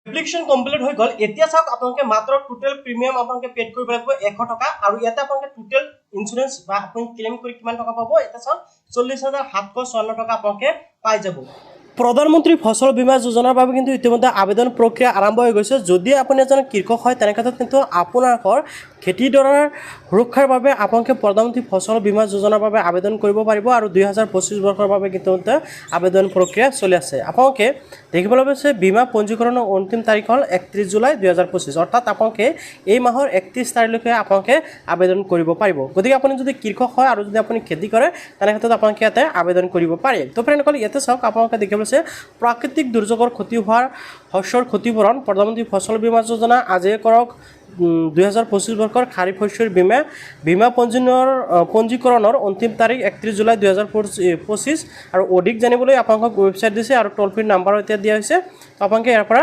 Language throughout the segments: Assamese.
এপ্লিকেশন কমপ্লিট হৈ গল এতিয়া চাওক আপোনালোকে মাত্ৰ টোটেল প্ৰিমিয়াম আপোনালোকে পেড কৰিব লাগিব 100 টকা আৰু ইয়াতে আপোনালোকে টোটেল ইন্সুৰেন্স বা আপুনি ক্লেম কৰি কিমান টকা পাব এটা চাওক 40,754 টকা আপোনালোকে পাই যাব প্ৰধানমন্ত্ৰী ফসল বীমা যোজনাৰ বাবে কিন্তু ইতিমধ্যে আবেদন প্ৰক্ৰিয়া আৰম্ভ হৈ গৈছে যদি আপুনি এজন কৃষক হয় তেনে ক্ষেত্ৰত কিন্তু আপোনালোকৰ খেতিডৰাৰ সুৰক্ষাৰ বাবে আপোনালোকে প্ৰধানমন্ত্ৰী ফসল বীমা যোজনাৰ বাবে আবেদন কৰিব পাৰিব আৰু 2025 বৰ্ষৰ বাবে কিন্তু আবেদন প্ৰক্ৰিয়া চলি আছে আপোনালোকে দেখিবলৈ পাইছে বীমা পঞ্জীকৰণৰ অন্তিম তাৰিখ হ'ল 31 জুলাই 2025 অৰ্থাৎ আপোনালোকে এই মাহৰ 31 তাৰিখলৈকে আপোনালোকে আবেদন কৰিব পাৰিব গতিকে আপুনি যদি কৃষক হয় আৰু যদি আপুনি খেতি কৰে তেনে ক্ষেত্ৰত আপোনালোকে ইয়াতে আবেদন কৰিব পাৰে তো ফ্ৰেণ্ডসকল ইয়াতে চাওক আপোনালোকে দেখিবলৈ পাইছে প্ৰাকৃতিক দুৰ্যোগৰ ক্ষতি হোৱাৰ শস্যৰ ক্ষতিপূৰণ প্ৰধানমন্ত্ৰী ফসল বীমা যোজনা আজিয়ে কৰক 2025 বৰ্ষৰ খাৰিফ শস্যৰ বীমা পঞ্জীকৰণৰ অন্তিম তাৰিখ 31 জুলাই 2025 আৰু অধিক জানিবলৈ আপোনালোকক ৱেবছাইট দিছে আৰু টোল ফ্ৰী নাম্বাৰ এতিয়া দিয়া হৈছে আপোনালোকে ইয়াৰ পৰা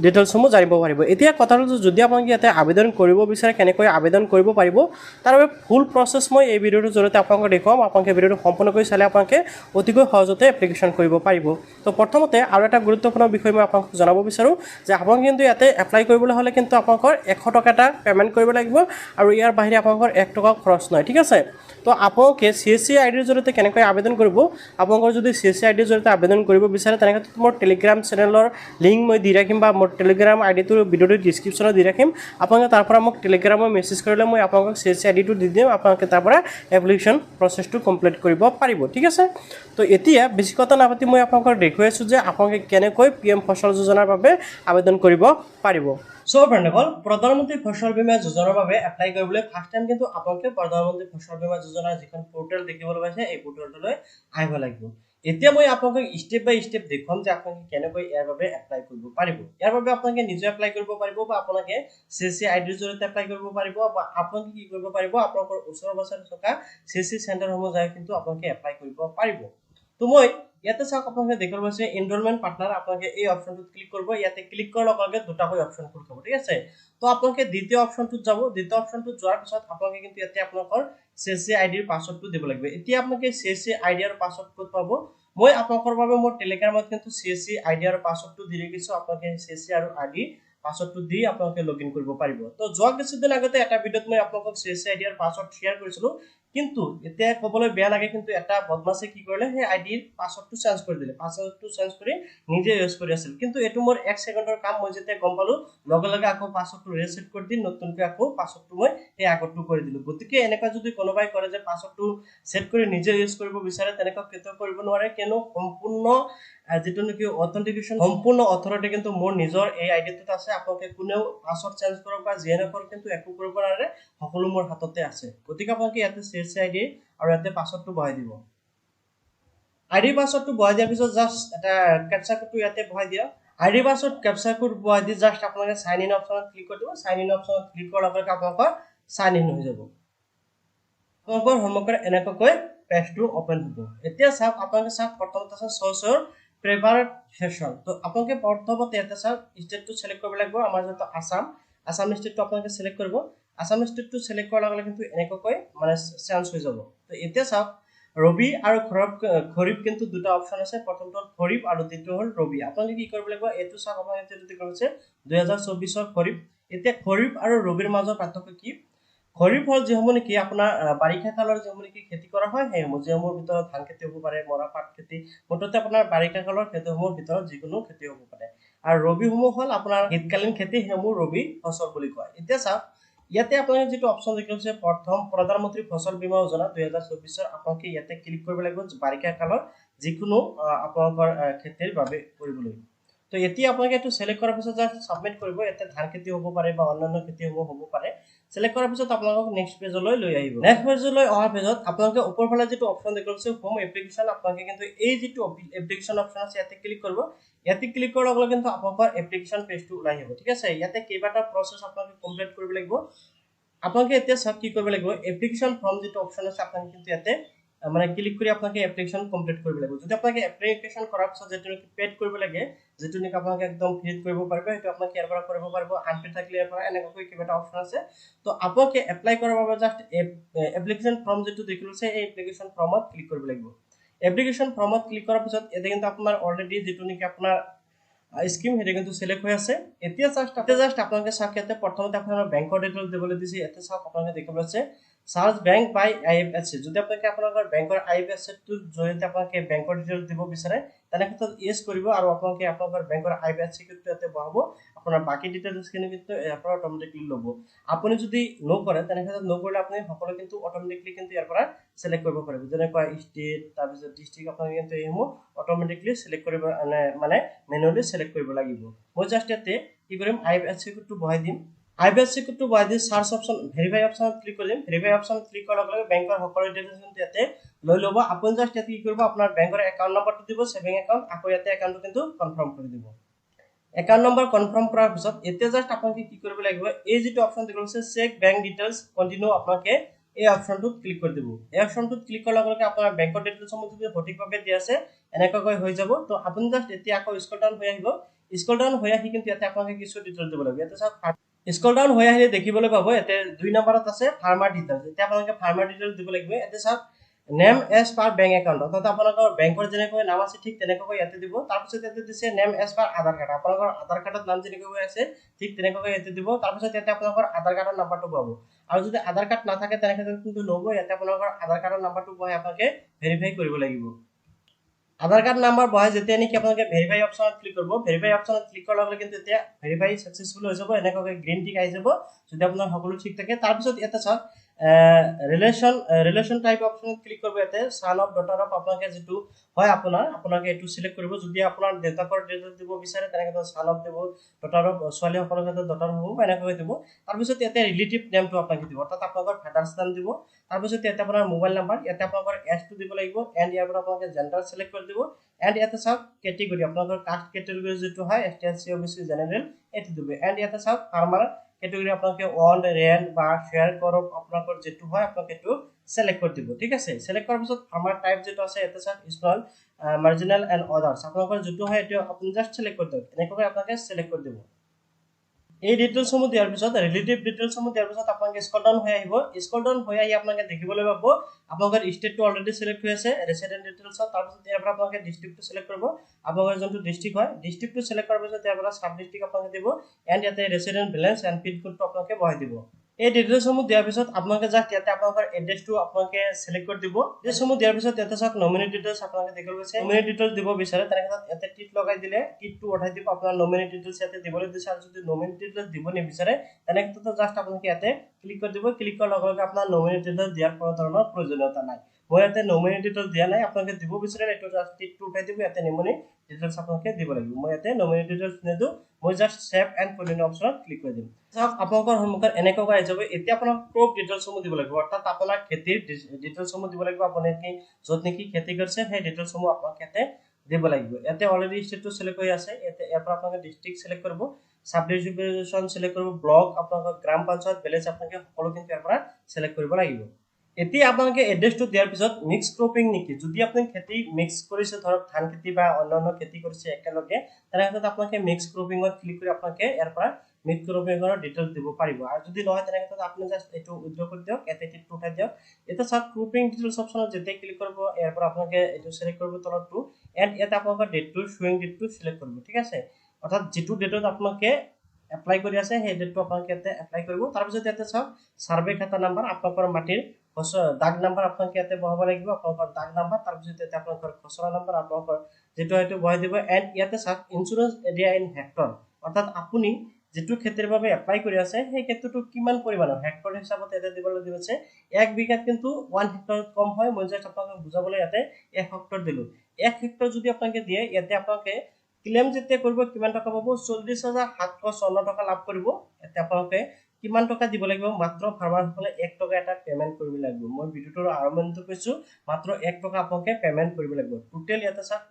ডিটেইলছসমূহ জানিব পাৰিব এতিয়া কথাটো যদি আপোনালোকে ইয়াতে আবেদন কৰিব বিচাৰে কেনেকৈ আবেদন কৰিব পাৰিব তাৰ বাবে ফুল প্ৰচেছ মই এই ভিডিঅ'টোৰ জৰিয়তে আপোনালোকক দেখুৱাম আপোনালোকে ভিডিঅ'টো সম্পূৰ্ণকৈ চালে আপোনালোকে অতিকৈ সহজতে এপ্লিকেশ্যন কৰিব পাৰিব তো প্ৰথমতে আৰু এটা গুৰুত্বপূৰ্ণ বিষয় মই আপোনালোকক জনাব বিচাৰোঁ যে আপোনালোকে কিন্তু ইয়াতে এপ্লাই কৰিবলৈ হ'লে কিন্তু আপোনালোকৰ 100 টকা এটা পেমেণ্ট কৰিব লাগিব আৰু ইয়াৰ বাহিৰে আপোনালোকৰ 1 টকা খৰচ নহয় ঠিক আছে তো আপোনালোকে CSC আইডিৰ জৰিয়তে কেনেকৈ আবেদন কৰিব আপোনালোকৰ যদি CSC আইডিৰ জৰিয়তে আবেদন কৰিব বিচাৰে তেনে ক্ষেত্ৰত মোৰ টেলিগ্ৰাম চেনেলৰ লিংক মই দি ৰাখিম বা মোৰ টেলিগ্ৰাম আইডিটো ভিডিঅ'টোৰ ডিছক্ৰিপশ্যনত দি ৰাখিম আপোনালোকে তাৰ পৰা মোক টেলিগ্ৰামত মেছেজ কৰিলে মই আপোনালোকক CSC আইডিটো দি দিম আপোনালোকে তাৰ পৰা এপ্লিকেশ্যন প্ৰচেছটো কমপ্লিট কৰিব পাৰিব ঠিক আছে তো এতিয়া বেছি কথা নাপাতি মই আপোনালোকক দেখুৱাই আছোঁ যে আপোনালোকে কেনেকৈ PM ফসল যোজনাৰ বাবে আবেদন কৰিব পাৰিব সো ফ্ৰেণ্ডসকল প্ৰধানমন্ত্ৰী ফসল বীমা যোজনাৰ বাবে এপ্লাই কৰিবলৈ ফাৰ্ষ্ট টাইম কিন্তু আপোনালোকে প্ৰধানমন্ত্ৰী ফসল বীমা যোজনাৰ যিখন পোৰ্টেল দেখিবলৈ পাইছে এই পোৰ্টেলটোলৈ আহিব লাগিব এতিয়া মই আপোনালোকক স্টেপ বাই স্টেপ দেখুৱাম যে আপোনালোকে কেনেকৈ ইয়াৰ বাবে এপ্লাই কৰিব পাৰিব ইয়াৰ বাবে আপোনালোকে নিজে এপ্লাই কৰিব পাৰিব বা আপোনালোকে CSC আইডিৰ জৰিয়তে এপ্লাই কৰিব পাৰিব বা আপোনালোকে কি কৰিব পাৰিব আপোনালোকৰ ওচৰৰ পাছৰ থকা CSC চেণ্টাৰসমূহ যায় কিন্তু আপোনালোকে এপ্লাই কৰিব পাৰিব তো মই ইয়াতে চাওক আপোনালোকে দেখিব পাইছে এনৰলমেন্ট পাৰ্টনাৰ আপোনালোকে এই অপচনটোত ক্লিক কৰিব ইয়াতে ক্লিক কৰাৰ লগে লগে দুটাকৈ অপচন খোল খাব ঠিক আছে তো আপোনালোকে দ্বিতীয় অপচনটোত যাব দ্বিতীয় অপচনটোত যোৱাৰ পিছত আপোনালোকে কিন্তু ইয়াতে আপোনালোকৰ CSC আইডিৰ পাছৱৰ্ডটো দিব লাগিব এতিয়া আপোনালোকে CSC আইডি আৰু পাছৱৰ্ড ক'ত পাব মই আপোনালোকৰ বাবে মোৰ টেলিগ্ৰামত কিন্তু CSC আইডি আৰু পাছৱৰ্ডটো দি ৰাখিছো আপোনালোকে CSC আৰু আইডি পাছৱৰ্ডটো দি আপোনালোকে লগইন কৰিব পাৰিব তো যোৱা কিছুদিন আগতে এটা ভিডিঅ'ত মই আপোনালোকক CSC আইডি আৰু পাছৱৰ্ড শেয়াৰ কৰিছিলো কিন্তু এতিয়া ক'বলৈ বেয়া লাগে কিন্তু এটা বদমাছে কি কৰিলে সেই আইডিৰ পাছৱৰ্ডটো চেঞ্জ কৰি দিলে পাছৱৰ্ডটো চেঞ্জ কৰি নিজে ইউজ কৰি আছিল কিন্তু এটো মোৰ 1 সেকেন্ডৰ কাম মই যেতিয়া গম পালো লগে লগে আকৌ পাছৱৰ্ডটো ৰিসেট কৰি দি নতুনকৈ আকৌ পাছৱৰ্ডটো মই এই আগৰটো কৰি দিলো গতিকে এনেকা যদি কোনোবাই কৰে যে পাছৱৰ্ডটো সেট কৰি নিজে ইউজ কৰিব বিচাৰে তেনেকা কেতিয়াও কৰিব নোৱাৰে কিনো সম্পূৰ্ণ যেটো নেকি অথেন্টিকেশন সম্পূৰ্ণ অথৰিটি কিন্তু মোৰ নিজৰ এই আইডিটোত আছে আপোনালোকে কোনেও পাছৱৰ্ড চেঞ্জ কৰক বা জিএন কৰক কিন্তু একো কৰিব নোৱাৰে সকলো মোৰ হাততে আছে গতিকে আপোনালোকে ইয়াতে CSC আইডি আৰু ইয়াতে পাছৱৰ্ডটো বহাই দিব আইডি পাছৱৰ্ডটো বহাই দিয়াৰ পিছত জাস্ট এটা ক্যাপচা কোডটো ইয়াতে বহাই দিয়া আইডি পাছৱৰ্ড ক্যাপচা কোড বহাই দি জাস্ট আপোনালোকে সাইন ইন অপচনত ক্লিক কৰি দিব সাইন ইন অপচনত ক্লিক কৰাৰ লগে লগে আপোনালোকৰ সাইন ইন হৈ যাব আপোনালোকৰ হোমৱৰ্কৰ এনেকৈ পেজটো ওপেন হ'ব এতিয়া চাওক আপোনালোকে চাওক প্ৰথমতে আছে সোৰ্চৰ প্ৰেপাৰেড সেশন তো আপোনালোকে প্ৰথমতে এটা চাওক ষ্টেটটো সিলেক্ট কৰিব লাগিব আমাৰ যেটো আসাম ষ্টেটটো আপোনালোকে সিলেক্ট কৰিব আসাম ষ্টেটটো সিলেক্ট কৰাৰ লগে কিন্তু এনেকৈ মানে চেঞ্জ হৈ যাব তো এতিয়া চাওক ৰবি আৰু খৰিফ কিন্তু দুটা অপচন আছে প্ৰথমটো খৰিফ আৰু দ্বিতীয়টো হ'ল ৰবি আপোনালোকে কি কৰিব লাগিব এটো চাওক আপোনালোকে যদি কৰিছে 2024 ৰ খৰিফ এতিয়া খৰিফ আৰু ৰবিৰ মাজৰ পাৰ্থক্য কি খৰিফ হল যেসমূহ নেকি আপোনাৰ বাৰিষা কালৰ যেসমূহ নেকি খেতি কৰা হয় হেসমূহ যেসমূহৰ ভিতৰত ধান খেতি হ'ব পাৰে মৰাপাট খেতি মুঠতে আপোনাৰ বাৰিষা কালৰ খেতিসমূহৰ ভিতৰত যিকোনো খেতি হ'ব পাৰে আৰু ৰবিসমূহ হল আপোনাৰ শীতকালীন খেতি হেসমূহ ৰবি ফসল বুলি কয় এতিয়া চাওক ইয়াতে আপোনালোকে যেটো অপচন দেখিছে প্ৰথম প্ৰধানমন্ত্ৰী ফসল বীমা যোজনা 2024 ৰ আপোনালোকে ইয়াতে ক্লিক কৰিব লাগিব বাৰিষা কালৰ যিকোনো আপোনালোকৰ খেতিৰ বাবে কৰিবলৈ তো এতিয়া আপোনালোকে এটো সিলেক্ট কৰাৰ পিছত জাস্ট সাবমিট কৰিব ইয়াতে ধান খেতি হ'ব পাৰে বা অন্যান্য খেতি হ'ব পাৰে সিলেক্ট কৰাৰ পিছত আপোনালোকক নেক্সট পেজলৈ লৈ আহিব নেক্সট পেজলৈ অহাৰ পিছত আপোনালোকে ওপৰফালে যেটো অপচন দেখিছে হোম এপ্লিকেশন আপোনালোকে কিন্তু এই যেটো এপ্লিকেশন অপচন আছে ইয়াতে ক্লিক কৰিব ইয়াতে ক্লিক কৰাৰ লগে লগে কিন্তু আপোনালোকৰ এপ্লিকেশন পেজটো ওলাই আহিব ঠিক আছে ইয়াতে কেইবাটা প্ৰসেস আপোনালোকে কমপ্লিট কৰিব লাগিব আপোনালোকে এতিয়া সব কি কৰিব লাগিব এপ্লিকেশন ফৰ্ম যেটো অপচন আছে আপোনালোকে কিন্তু ইয়াতে মানে ক্লিক কৰি আপোনালোকে এপ্লিকেশন কমপ্লিট কৰিব লাগিব যদি আপোনালোকে এপ্লিকেশন কৰাৰ পিছত যেটো পেড কৰিব লাগে যেটো নেকি আপোনালোকে একদম ফ্ৰীত কৰিব পাৰিব হেতু আপোনালোকে ইয়াৰ পৰা কৰিব পাৰিব আনপেড থাকিলে ইয়াৰ পৰা এনেকৈ কিবাটা অপচন আছে তো আপোনালোকে এপ্লাই কৰাৰ বাবে জাস্ট এপ্লিকেশন ফৰ্ম যেটো দেখিছে এই এপ্লিকেশন ফৰ্মত ক্লিক কৰিব লাগিব এপ্লিকেশন ফৰ্মত ক্লিক কৰাৰ পিছত এতে কিন্তু আপোনাৰ অলৰেডি যেটো নেকি আপোনাৰ স্কিম হেৰি কিন্তু সিলেক্ট হৈ আছে এতিয়া জাস্ট আপোনালোকে চাওক ইয়াতে প্ৰথমতে আপোনাৰ বেংকৰ ডিটেইলছ দিবলৈ দিছে ইয়াতে চাওক আপোনালোকে দেখিব আছে চাৰ্জ বেংক বাই আইএফএসচি যদি আপোনালোকে আপোনালোকৰ বেংকৰ আইএফএসচি টো জৰিয়তে আপোনালোকে বেংকৰ ডিটেইলছ দিব বিচাৰে তেনে ক্ষেত্ৰত ইয়েছ কৰিব আৰু আপোনালোকে আপোনালোকৰ বেংকৰ আইএফএসচি কোডটো ইয়াতে বহাব আপোনাৰ বাকি ডিটেইলছখিনি কিন্তু ইয়াৰ পৰা অটোমেটিকলি ল'ব আপুনি যদি নো কৰে তেনে ক্ষেত্ৰত নো কৰিলে আপুনি সকলো কিন্তু অটোমেটিকলি কিন্তু ইয়াৰ পৰা সিলেক্ট কৰিব পাৰিব যেনেকৈ ষ্টেট তাৰপিছত ডিস্ট্ৰিক্ট আপোনালোকে কিন্তু এইসমূহ অটোমেটিকলি সিলেক্ট কৰিব মানে মেনুৱেলি সিলেক্ট কৰিব লাগিব মই জাস্ট ইয়াতে কি কৰিম আইএফএসচি কোডটো বহাই দিম আইএফএসচি কোডটো বহাই দি সাৰ্চ অপচন ভেৰিফাই অপচনত ক্লিক কৰিম ভেৰিফাই অপচনত ক্লিক কৰাৰ লগে লগে বেংকৰ সকলো ডিটেইলছ কিন্তু ইয়াতে লৈ ল'ব আপুনি জাস্ট ইয়াতে কি কৰিব আপোনাৰ বেংকৰ একাউণ্ট নম্বৰটো দিব সেভিং একাউণ্ট আকৌ ইয়াতে একাউণ্টটো কিন্তু কনফাৰ্ম কৰি দিব একাউণ্ট নম্বৰ কনফাৰ্ম কৰাৰ পিছত এতিয়া জাস্ট আপোনালোকে কি কৰিব লাগিব এই যেটো অপচন দেখুন আছে চেক বেংক ডিটেইলছ কন্টিনিউ আপোনালোকে এই অপচনটো ক্লিক কৰি দিব এই অপচনটোত ক্লিক কৰাৰ লগে লগে আপোনাৰ বেংকৰ ডিটেইলছসমূহ যদি সঠিকভাৱে দিয়া আছে এনেকৈ হৈ যাব তো আপুনি জাস্ট এতিয়া আকৌ স্ক্ৰল ডাউন হৈ আহিব স্ক্ৰল ডাউন হৈ আহি কিন্তু ইয়াতে আপোনালোকে কিছু ডিটেইলছ দিব লাগিব ইয়াতে চাওক স্ক্ৰল ডাউন হৈ আহিলে দেখিবলৈ পাব ইয়াতে 2 নম্বৰত আছে ফাৰ্মাৰ ডিটেইলছ এতিয়া আপোনালোকে ফাৰ্মাৰ ডিটেইলছ দিব লাগিব ইয়াতে চাওক name as per bank account অৰ্থাৎ আপোনালোকৰ বেংকৰ যেনেকৈ নাম আছে ঠিক তেনেকৈ ইয়াতে দিব তাৰপিছত ইয়াতে দিছে নেম এজ পাৰ আধাৰ কাৰ্ড আপোনালোকৰ আধাৰ কাৰ্ডত নাম যেনেকৈ আছে ঠিক তেনেকৈ ইয়াতে দিব তাৰপিছত ইয়াতে আপোনালোকৰ আধাৰ কাৰ্ডৰ নাম্বাৰটো পাব আৰু যদি আধাৰ কাৰ্ড নাথাকে তেনেকৈ কিন্তু নব ইয়াতে আপোনালোকৰ আধাৰ কাৰ্ডৰ নাম্বাৰটো বহাই আপোনালোকে ভেৰিফাই কৰিব লাগিব আধাৰ কাৰ্ড নাম্বাৰ বহাই যেতিয়া নেকি আপোনালোকে ভেৰিফাই অপচনত ক্লিক কৰিব ভেৰিফাই অপচনত ক্লিক কৰাৰ লগে কিন্তু এতিয়া ভেৰিফাই সাকসেসফুল হৈ যাব এনেকৈ গ্ৰীণ টিক আহি যাব যদি আপোনাৰ সকলো ঠিক থাকে তাৰপিছত ইয়াতে চাওক ৰিলেশন টাইপ অপচন ক্লিক কৰিব ইয়াতে সান অফ ডটাৰ অফ আপোনালোকে যেটো হয় আপোনালোকে এটো সিলেক্ট কৰিব যদি আপোনাৰ ডেটাকৰ ডিটেইলছ দিব বিচাৰে তেনেকৈ সান অফ দিব ডটাৰ অফ ছোৱালী সকলৰ ডটাৰ হ'ব এনেকৈ দিব তাৰপিছত ইয়াতে ৰিলেটিভ নেমটো আপোনালোকে দিব অৰ্থাৎ আপোনালোকৰ ফাদাৰ্স নাম দিব তাৰপিছত ইয়াতে আপোনাৰ মোবাইল নাম্বাৰ ইয়াতে আপোনালোকৰ এজ টো দিব লাগিব এন্ড ইয়াৰ পৰা আপোনালোকে জেন্ডাৰ সিলেক্ট কৰি দিব এন্ড ইয়াতে চাওক ক্যাটেগৰি আপোনালোকৰ কাষ্ট ক্যাটেগৰি যেটো হয় এসটিএসসি ওবিসি জেনাৰেল এটো দিব এন্ড ইয়াতে চাওক ফাৰ্মাৰ ক্যাটেগৰি আপোনালোকে অন ৰেন্ট বা শেয়াৰ কৰক আপোনালোকৰ যেটো হয় আপোনালোকে এটো সিলেক্ট কৰি দিব ঠিক আছে সিলেক্ট কৰাৰ পিছত ফাৰ্মাৰ টাইপ যেটো আছে ইয়াতে চাওক স্মল মাৰ্জিনাল এন্ড আদাৰ্স আপোনালোকৰ যেটো হয় এটো আপুনি জাস্ট সিলেক্ট কৰি দিয়ক এনেকৈ আপোনালোকে সিলেক্ট কৰি দিব এই ডিটেইলছসমূহ দিয়াৰ পিছত ৰিলেটিভ ডিটেইলছসমূহ দিয়াৰ পিছত আপোনালোকে স্ক্ৰল ডাউন হৈ আহিব স্ক্ৰল ডাউন হৈ আহি আপোনালোকে দেখিবলৈ পাব আপোনালোকৰ ষ্টেটটো অলৰেডি সিলেক্ট হৈ আছে ৰেসিডেন্ট ডিটেইলছ তাৰ পিছত ইয়াৰ পৰা আপোনালোকে ডিস্ট্ৰিক্টটো সিলেক্ট কৰিব আপোনালোকৰ যোনটো ডিস্ট্ৰিক্ট হয় ডিস্ট্ৰিক্টটো সিলেক্ট কৰাৰ পিছত ইয়াৰ পৰা সাব ডিস্ট্ৰিক্ট আপোনালোকে দিব এন্ড ইয়াতে ৰেসিডেন্ট বেলেন্স এন্ড পিন কোডটো আপোনালোকে বহাই দিব এই ডিটেইলছসমূহ দিয়াৰ পিছত আপোনালোকে জাস্ট ইয়াতে আপোনালোকৰ এড্ৰেছটো আপোনালোকে সিলেক্ট কৰি দিব এড্ৰেছসমূহ দিয়াৰ পিছত ইয়াতে চাওক নমিনি ডিটেইলছ আপোনালোকে দেখিব গৈছে নমিনি ডিটেইলছ দিব বিচাৰে তাৰ ক্ষেত্ৰত ইয়াতে টিক লগাই দিলে টিকটো উঠাই দিব আপোনাৰ নমিনি ডিটেইলছ ইয়াতে দিবলৈ দিছে আৰু যদি নমিনি ডিটেইলছ দিব নিবিচাৰে তেনে ক্ষেত্ৰত জাস্ট আপোনালোকে ইয়াতে ক্লিক কৰি দিব ক্লিক কৰাৰ লগে লগে আপোনাৰ নমিনি ডিটেইলছ দিয়াৰ কোনো ধৰণৰ প্ৰয়োজনীয়তা নাই মই ইয়াতে নমিনি ডিটেইলছ দিয়া নাই আপোনালোকে দিব বিচাৰে এটো জাস্ট টিকটো উঠাই দিব ইয়াতে নমিনি ডিটেইলছ আপোনালোকে দিব লাগিব মই ইয়াতে নমিনি ডিটেইলছ নিদু মই জাস্ট সেভ এন্ড কন্টিনিউ অপচনত ক্লিক কৰি দিম সব আপোনালোকৰ সন্মুখত এনেকৈ আহি যাব এতিয়া আপোনাক ক্ৰপ ডিটেইলছসমূহ দিব লাগিব অৰ্থাৎ আপোনাৰ খেতিৰ ডিটেইলছসমূহ দিব লাগিব আপুনি কি যত নেকি খেতি কৰিছে সেই ডিটেইলছসমূহ আপোনালোকে ইয়াতে দিব লাগিব ইয়াতে অলৰেডি ষ্টেটটো সিলেক্ট হৈ আছে ইয়াতে ইয়াৰ পৰা আপোনালোকে ডিস্ট্ৰিক্ট সিলেক্ট কৰিব সাব ডিভিজন সিলেক্ট কৰিব ব্লক আপোনালোকৰ গ্ৰাম পঞ্চায়ত ভিলেজ আপোনালোকে সকলো কিন্তু ইয়াৰ পৰা সিলেক্ট কৰিব লাগিব এতিয়া আপোনালোকে এড্ৰেছটো দিয়াৰ পিছত মিক্স ক্ৰপিং নেকি যদি আপুনি খেতি মিক্স কৰিছে ধৰক ধান খেতি বা অন্যান্য খেতি কৰিছে একেলগে তেনেহলে আপোনালোকে মিক্স ক্ৰপিংত ক্লিক কৰি আপোনালোকে ইয়াৰ পৰা মিক্স ক্ৰপিংৰ ডিটেইলছ দিব পাৰিব আৰু যদি নহয় তেনেহলে আপুনি জাস্ট এটো উইথড্ৰ কৰি দিয়ক এতে টিকটো উঠাই দিয়ক এটা সব ক্ৰপিং ডিটেইলছ অপচনত যেতে ক্লিক কৰিব ইয়াৰ পৰা আপোনালোকে এটো সিলেক্ট কৰিব তলৰটো এন্ড ইয়াতে আপোনালোকৰ ডেটটো শোয়িং ডেটটো সিলেক্ট কৰিব ঠিক আছে অৰ্থাৎ যেটো ডেটত আপোনালোকে এপ্লাই কৰি আছে সেই ডেটটো আপোনালোকে ইয়াতে এপ্লাই কৰিব তাৰ পিছত ইয়াতে চাওক সাৰ্ভে খাতা নাম্বাৰ আপোনালোকৰ মাটিৰ দাগ নাম্বাৰ আপোনালোকে ইয়াতে বহাব লাগিব আপোনালোকৰ দাগ নাম্বাৰ তাৰ পিছত ইয়াতে আপোনালোকৰ খসৰা নাম্বাৰ আপোনালোকৰ যেটো হয়তো বহাই দিব এন্ড ইয়াতে চাওক ইন্সুৰেন্স এৰিয়া ইন হেক্টৰ অৰ্থাৎ আপুনি যেটো ক্ষেত্ৰৰ বাবে এপ্লাই কৰি আছে সেই ক্ষেত্ৰটো কিমান পৰিমাণৰ হেক্টৰ হিচাপত এটা দিবলৈ দিছে 1 বিঘাত কিন্তু 1 হেক্টৰ কম হয় মই জাস্ট আপোনাক বুজাবলৈ ইয়াতে 1 হেক্টৰ দিলো 1 হেক্টৰ যদি আপোনাকে দিয়ে ইয়াতে আপোনাকে ক্লেম যেতে কৰিব কিমান টকা পাব 40754 টকা লাভ কৰিব ইয়াতে আপোনাকে কিমান টকা দিব লাগিব মাত্ৰ ফাৰ্মাৰ সকলে 1 টকা এটা পেমেন্ট কৰিব লাগিব মই ভিডিওটোৰ আৰম্ভণিতে কৈছো মাত্ৰ 1 টকা আপোনাকে পেমেন্ট কৰিব লাগিব টোটাল ইয়াতে চাওক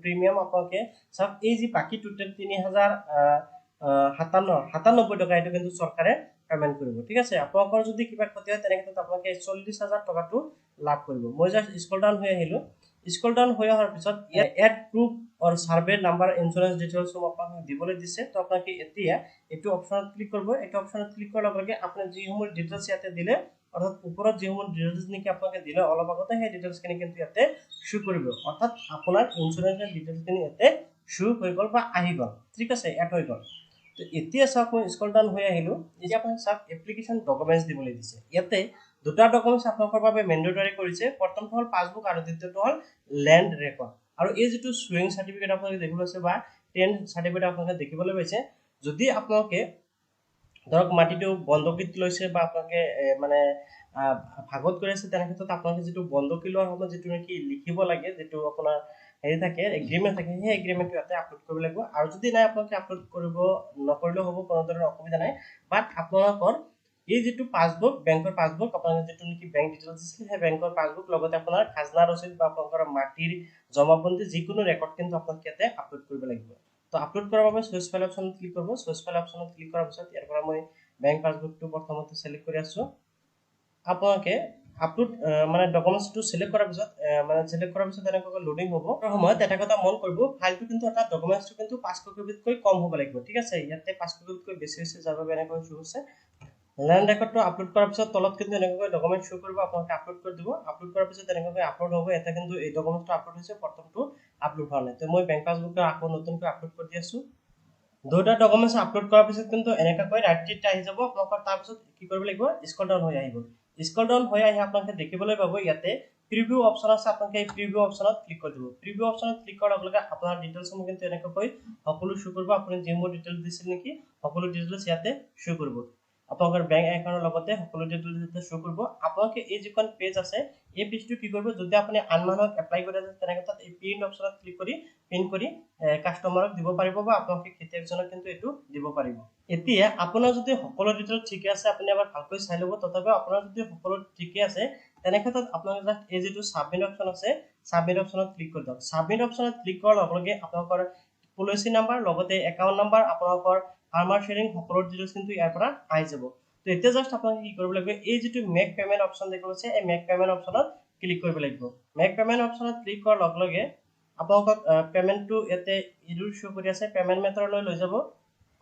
প্ৰিমিয়াম আপোনাকে চাওক এই যে বাকি টোটাল 3097 টকা এটো কিন্তু সরকারে পেমেন্ট কৰিব ঠিক আছে আপোনাকৰ যদি কিবা ক্ষতি হয় তেনেকৈ আপোনাকে 40000 টকাটো লাভ কৰিব মই জাস্ট স্ক্ৰল ডাউন হৈ আহিলো স্ক্ৰল ডাউন হৈ অহাৰ পিছত add group or survey number insurance details সব আপোনাক দিবলৈ দিছে তো আপোনাকে এতিয়া এটো অপচনত ক্লিক কৰিব এটো অপচনত ক্লিক কৰাৰ লগে লগে আপুনি যি সমূহ ডিটেইলস ইয়াতে দিলে অৰ্থাৎ ওপৰত যি সমূহ ডিটেইলস নেকি আপোনাকে দিলে অলপ আগতে সেই ডিটেইলস খিনি কিন্তু ইয়াতে শো কৰিব অৰ্থাৎ আপোনাৰ ইন্সুৰেন্সৰ ডিটেইলস খিনি ইয়াতে শু হৈ গ'ল বা আহি গ'ল ঠিক আছে এড হৈ গ'ল তো এতিয়া চাওক মই স্ক্ৰল ডাউন হৈ আহিলো এতিয়া আপুনি চাওক এপ্লিকেশ্যন ডকুমেণ্টছ দিবলৈ দিছে ইয়াতে দুটা ডকুমেণ্টছ আপোনালোকৰ বাবে মেণ্ডেটৰী কৰিছে প্ৰথমটো হ'ল পাছবুক আৰু দ্বিতীয়টো হ'ল লেণ্ড ৰেকৰ্ড আৰু এই যিটো সুইং সাৰ্টিফিকেট আপোনালোকে দেখিবলৈ পাইছে বা টেন সাৰ্টিফিকেট আপোনালোকে দেখিবলৈ পাইছে যদি আপোনালোকে ধৰক মাটিটো বন্ধকীত লৈছে বা আপোনালোকে মানে ভাগত কৰি আছে তেনে ক্ষেত্ৰত আপোনালোকে যিটো বন্ধকী লোৱাৰ সময়ত যিটো নেকি লিখিব লাগে যিটো আপোনাৰ হেৰি থাকে এগ্ৰিমেণ্ট থাকে সেই এগ্ৰিমেণ্টটো ইয়াতে আপলোড কৰিব লাগিব আৰু যদি নাই আপোনালোকে আপলোড কৰিব নকৰিলেও হ'ব কোনো ধৰণৰ অসুবিধা নাই বাট আপোনালোকৰ এই যিটো পাছবুক বেংকৰ পাছবুক আপোনালোকে যিটো নেকি বেংক ডিটেইলছ দিছিল সেই বেংকৰ পাছবুক লগতে আপোনাৰ খাজনা ৰচিদ বা আপোনালোকৰ মাটিৰ জমাবন্দী যিকোনো ৰেকৰ্ড কিন্তু আপোনালোকে ইয়াতে আপলোড কৰিব লাগিব তো আপলোড কৰাৰ বাবে চুইচ ফাইল অপশ্যনত ক্লিক কৰিব চুইচ ফাইল অপশ্যনত ক্লিক কৰাৰ পিছত ইয়াৰ পৰা মই বেংক পাছবুকটো প্ৰথমতে সিলেক্ট কৰি আছো আপোনালোকে আপলোড মানে ডকুমেণ্টছটো সিলেক্ট কৰাৰ পিছত মানে সিলেক্ট কৰাৰ পিছত এনেকৈ লোডিং হ'ব তাৰ সময়ত এটা কথা মন কৰিব ফাইলটো কিন্তু এটা ডকুমেণ্টছটো কিন্তু 500 কিবিতকৈ কম হ'ব লাগিব ঠিক আছে ইয়াতে 500 কিবিতকৈ বেছি হৈছে যাৰ বাবে এনেকৈ শো হৈছে লেণ্ড ৰেকৰ্ডটো আপলোড কৰাৰ পিছত তলত কিন্তু এনেকৈ ডকুমেণ্ট শো কৰিব আপোনালোকে আপলোড কৰি দিব আপলোড কৰাৰ পিছত এনেকৈ আপলোড হ'ব এটা কিন্তু এই ডকুমেণ্টটো আপলোড হৈছে প্ৰথমটো আপলোড হোৱা নাই তো মই বেংক পাছবুকটো আকৌ নতুনকৈ আপলোড কৰি দি আছো দুটা ডকুমেণ্টছ আপলোড কৰাৰ পিছত কিন্তু এনেকৈ ৰাইট আহি যাব আপোনালোকৰ তাৰ পিছত কি কৰিব লাগিব স্ক্ৰল ডাউন হৈ আহিব স্ক্ৰল ডাউন হৈ আহি আপোনালোকে দেখিবলৈ পাব ইয়াতে প্ৰিভিউ অপশ্যন আছে আপোনালোকে এই প্ৰিভিউ অপশ্যনত ক্লিক কৰি দিব প্ৰিভিউ অপশ্যনত ক্লিক কৰাৰ লগে লগে আপোনাৰ ডিটেইলছসমূহ কিন্তু এনেকৈ সকলো শো কৰিব আপুনি যিবোৰ ডিটেইলছ দিছিল নেকি সকলো ডিটেইলছ ইয়াতে শো কৰিব আপোনালোকৰ বেংক একাউণ্টৰ লগতে সকলো ডিটেইলছ ইয়াতে শো কৰিব আপোনালোকে এই যিখন পেজ আছে এই পেজটো কি কৰিব যদি আপুনি আন মানুহক এপ্লাই কৰি আছে তেনে ক্ষেত্ৰত এই প্ৰিন্ট অপশ্যনত ক্লিক কৰি প্ৰিন্ট কৰি কাস্টমাৰক দিব পাৰিব বা আপোনালোকে খেতিয়কজনক কিন্তু এটো দিব পাৰিব এতিয়া আপোনাৰ যদি সকলো ডিটেইলছ ঠিক আছে আপুনি এবাৰ ভালকৈ চাই ল'ব তথাপিও আপোনাৰ যদি সকলো ঠিক আছে তেনে ক্ষেত্ৰত আপোনালোকে জাস্ট এই যিটো সাবমিট অপশ্যন আছে সাবমিট অপশ্যনত ক্লিক কৰি দিয়ক সাবমিট অপশ্যনত ক্লিক কৰাৰ লগে লগে আপোনালোকৰ পলিচি নাম্বাৰ লগতে একাউণ্ট নাম্বাৰ আপোনালোকৰ ফাৰ্মাৰ শেয়াৰিং সকলো ডিটেইলছ কিন্তু ইয়াৰ পৰা আহি যাব তো এতিয়া জাস্ট আপোনালোকে কি কৰিব লাগিব এই যিটো মেক পেমেন্ট অপশ্যন দেখুৱাই আছে এই মেক পেমেন্ট অপশ্যনত ক্লিক কৰিব লাগিব মেক পেমেন্ট অপশ্যনত ক্লিক কৰাৰ লগে লগে আপোনালোকক পেমেন্টটো ইয়াতে ইডুৰ শো কৰি আছে পেমেন্ট মেথডলৈ লৈ যাব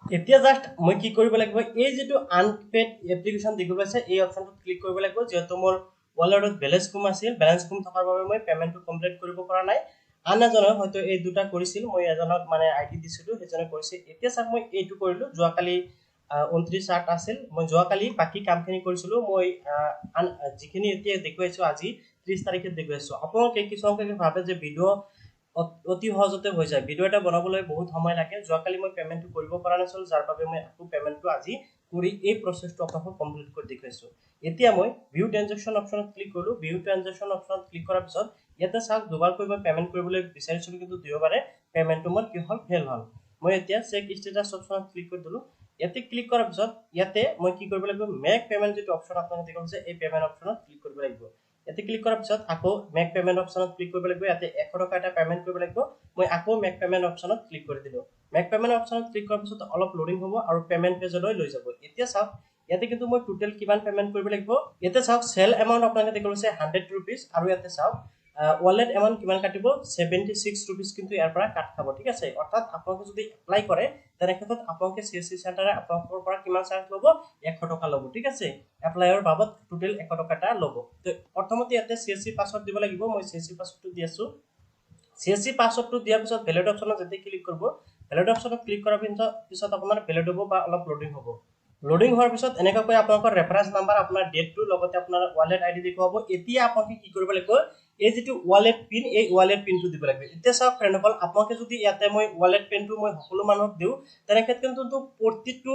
এতিয়া জাস্ট মই কি কৰিব লাগিব এই যেটো আনপেড এপ্লিকেশন দেখুৱাই আছে এই অপশ্যনটোত ক্লিক কৰিব লাগিব যেহেতু মোৰ ওয়ালেটত বেলেন্স কম আছিল বেলেন্স কম থকাৰ বাবে মই পেমেন্টটো কমপ্লিট কৰিব পৰা নাই আন এজনে হয়তো এই দুটা কৰিছিল মই এজনক মানে আইডি দিছিলো হেজনে কৰিছে এতিয়া চাক মই এইটো কৰিলো যোৱাকালি 29 আছিল মই যোৱাকালি বাকি কামখিনি কৰিছিলো মই যিখিনি এতিয়া দেখুৱাইছো আজি 30 তাৰিখে দেখুৱাইছো আপোনালোকে কিছুমানকে ভাবে যে ভিডিও অতি সহজতে হৈ যায় ভিডিও এটা বনাবলৈ বহুত সময় লাগে যোৱাকালি মই পেমেন্টটো কৰিব পৰা নাছিল যাৰ বাবে মই আকৌ পেমেন্টটো আজি কৰি এই প্ৰসেসটো আপোনাক কমপ্লিট কৰি দেখুৱাইছো এতিয়া মই ভিউ ট্ৰানজাকচন অপশ্যনত ক্লিক কৰিলো ভিউ ট্ৰানজাকচন অপশ্যনত ক্লিক কৰাৰ পিছত ইয়াতে চাওক দুবাৰকৈ মই পেমেন্ট কৰিবলৈ বিচাৰিছিলো কিন্তু দুবাৰে পেমেন্টটো মোৰ কি হ'ল ফেল হ'ল মই এতিয়া চেক ষ্টেটাস অপশ্যনত ক্লিক কৰি দিলো ইয়াতে ক্লিক কৰাৰ পিছত ইয়াতে মই কি কৰিব লাগিব মেক পেমেন্ট যেটো অপশ্যন আপোনাক দেখাইছে এই পেমেন্ট অপশ্যনত ক্লিক কৰিব লাগিব ইয়াতে ক্লিক কৰাৰ পিছত আকৌ মেক পেমেন্ট অপশ্যনত ক্লিক কৰিব লাগিব ইয়াতে 100 টকা এটা পেমেন্ট কৰিব লাগিব মই আকৌ মেক পেমেন্ট অপশ্যনত ক্লিক কৰি দিলো মেক পেমেন্ট অপশ্যনত ক্লিক কৰাৰ পিছত অলপ লোডিং হ'ব আৰু পেমেন্ট পেজলৈ লৈ যাব এতিয়া চাওক ইয়াতে কিন্তু মই টোটাল কিমান পেমেন্ট কৰিব লাগিব ইয়াতে চাওক সেল এমাউন্ট আপোনাক দেখাইছে 100 रुपीस আৰু ইয়াতে চাওক ওয়ালেট এমাউন্ট কিমান কাটিব 76 रुपीस কিন্তু ইয়াৰ পৰা কাট খাব ঠিক আছে অৰ্থাৎ আপোনাক যদি এপ্লাই কৰে তেনে ক্ষেত্ৰত আপোনাক সিএসসি সেন্টাৰে আপোনাকৰ পৰা কিমান চাৰ্জ ল'ব 100 টকা ল'ব ঠিক আছে এপ্লাইৰ বাবদ টোটাল 100 টকাটা ল'ব তো প্ৰথমতে ইয়াতে সিএসসি পাসওয়াৰ্ড দিব লাগিব মই সিএসসি পাসওয়াৰ্ডটো দি আছো সিএসসি পাসওয়াৰ্ডটো দিয়াৰ পিছত ভ্যালিড অপশ্যনত যেতে ক্লিক কৰিব ভ্যালিড অপশ্যনত ক্লিক কৰাৰ পিছত আপোনাৰ ভ্যালিড হ'ব বা অলপ লোডিং হ'ব লোডিং হোৱাৰ পিছত এনেকৈ আপোনাকৰ ৰেফাৰেন্স নাম্বাৰ আপোনাৰ ডেটটো লগতে আপোনাৰ ওয়ালেট আইডি দেখুৱাব এতিয়া আপুনি কি কৰিব লাগিব এই যেটো ওয়ালেট পিন এই ওয়ালেট পিনটো দিব লাগিব এতিয়া চাওক ফ্ৰেণ্ডসকল আপোনাক যদি ইয়াতে মই ওয়ালেট পিনটো মই সকলো মানুহক দিও তেনে ক্ষেত্ৰত প্ৰতিটো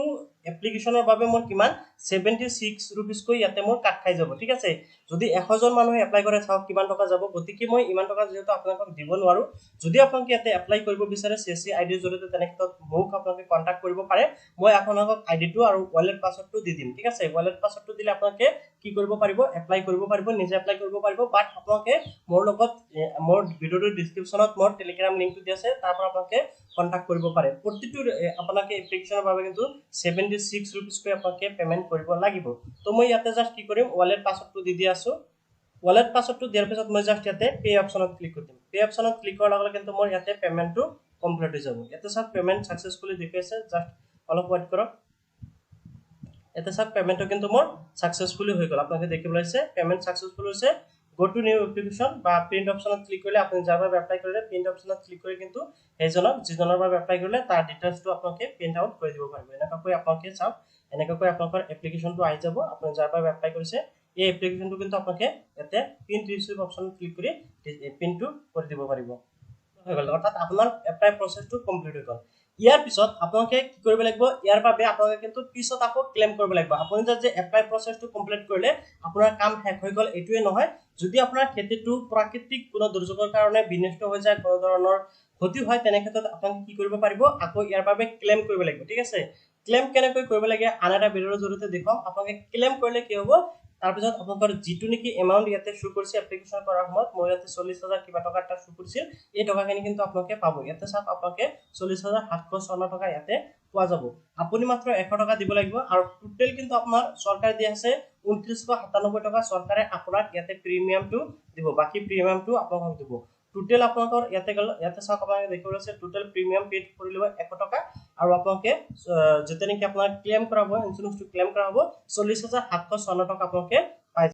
এপ্লিকেশনৰ বাবে মোৰ কিমান 76 रुपीस কৈ ইয়াতে মোৰ কাট খাই যাব ঠিক আছে যদি 100 জন মানুহে এপ্লাই কৰে চাওক কিমান টকা যাব গতিকে মই ইমান টকা যেহেতু আপোনাক দিব নোৱাৰো যদি আপোনাক ইয়াতে এপ্লাই কৰিব বিচাৰে সিএসসি আইডিৰ জৰিয়তে তেনে ক্ষেত্ৰত মোক আপোনাক কন্টাক্ট কৰিব পাৰে মই আপোনাক আইডিটো আৰু ওয়ালেট পাসওয়াৰ্ডটো দি দিম ঠিক আছে ওয়ালেট পাসওয়াৰ্ডটো দিলে আপোনাক কি কৰিব পাৰিব এপ্লাই কৰিব পাৰিব নিজে এপ্লাই কৰিব পাৰিব বাট আপোনাক মোৰ লগত মোৰ ভিডিওৰ ডেসক্ৰিপচনত মোৰ টেলিগ্ৰাম লিংকটো দি আছে তাৰ পৰা আপোনাক কন্টাক্ট কৰিব পাৰে প্ৰতিটো আপোনাক এপ্লিকেশনৰ বাবে কিন্তু 76 रुपीस কৈ আপোনাক পেমেন্ট কৰিব লাগিব তো মই ইয়াতে জাস্ট কি কৰিম ওয়ালেট পাসওয়াৰ্ডটো দি আছো ওয়ালেট পাসওয়াৰ্ডটো দিয়াৰ পিছত মই জাস্ট ইয়াতে পে অপশ্যনত ক্লিক কৰিম পে অপশ্যনত ক্লিক কৰাৰ লগে লগে কিন্তু মোৰ ইয়াতে পেমেন্টটো কমপ্লিট হৈ যাব ইয়াতে সব পেমেন্ট সাকসেসফুলি দেখুৱাইছে জাস্ট অলপ ওয়েট কৰক এটা সব পেমেন্টটো কিন্তু মোৰ সাকসেসফুলি হৈ গল আপোনাক দেখিবলৈ আছে পেমেন্ট সাকসেসফুল হৈছে গো টু নিউ এপ্লিকেশন বা প্ৰিন্ট অপশনত ক্লিক কৰিলে আপুনি যাৰ বাবে এপ্লাই কৰিলে প্ৰিন্ট অপশনত ক্লিক কৰি কিন্তু সেইজনক যিজনৰ বাবে এপ্লাই কৰিলে তাৰ ডিটেইলছটো আপোনালোকে প্ৰিন্ট আউট কৰি দিব পাৰিব এনেকৈ আপোনালোকে চাওক এনেকৈ আপোনালোকৰ এপ্লিকেশনটো আহি যাব আপুনি যাৰ বাবে এপ্লাই কৰিছে এই এপ্লিকেশনটো কিন্তু আপোনালোকে ইয়াতে প্ৰিন্ট ৰিচিভ অপশনত ক্লিক কৰি প্ৰিন্টটো কৰি দিব পাৰিব হৈ গ'ল অৰ্থাৎ আপোনাৰ এপ্লাই প্ৰসেসটো কমপ্লিট হৈ গ'ল ইয়াৰ পিছত আপোনালোকে কি কৰিব লাগিব ইয়াৰ বাবে আপোনালোকে কিন্তু পিছত আকৌ ক্লেম কৰিব লাগিব আপুনি যে এপ্লাই প্ৰসেসটো কমপ্লিট কৰিলে আপোনাৰ কাম শেষ হৈ গ'ল এটোৱে নহয় যদি আপোনাৰ খেতিটো প্ৰাকৃতিক কোনো দুৰ্যোগৰ কাৰণে বিনষ্ট হৈ যায় কোনো ধৰণৰ ক্ষতি হয় তেনে ক্ষেত্ৰত আপুনি কি কৰিব পাৰিব আকৌ ইয়াৰ বাবে ক্লেম কৰিব লাগিব ঠিক আছে ক্লেম কেনেকৈ কৰিব লাগে আন এটা ভিডিঅৰ জৰিয়তে দেখাম আপোনালোকে ক্লেম কৰিলে কি হ'ব তাৰ পিছত আপোনালোকৰ যিটো নেকি এমাউন্ট ইয়াতে শো কৰিছে এপ্লিকেশন কৰাৰ সময়ত মই ইয়াতে 40000 কিবা টকা এটা শো কৰিছিল এই টকাখিনি কিন্তু আপোনালোকে পাব ইয়াতে চাওক আপোনালোকে 40754 টকা ইয়াতে পোৱা যাব আপুনি মাত্ৰ 100 টকা দিব লাগিব আৰু টোটাল কিন্তু আপোনাৰ চৰকাৰে দি আছে 2997 টকা চৰকাৰে আপোনাক ইয়াতে প্ৰিমিয়ামটো দিব বাকি প্ৰিমিয়ামটো আপোনাক দিব টোটাল আপোনাকৰ ইয়াতে চাওক আপোনাক দেখিবলৈ আছে টোটাল প্ৰিমিয়াম পেড কৰিলে 100 টকা আৰু আপোনাকে যেতে নেকি আপোনাৰ ক্লেম কৰা হ'ব ইন্স্যুৰেন্সটো ক্লেম কৰা হ'ব 40754 টকা আপোনাকে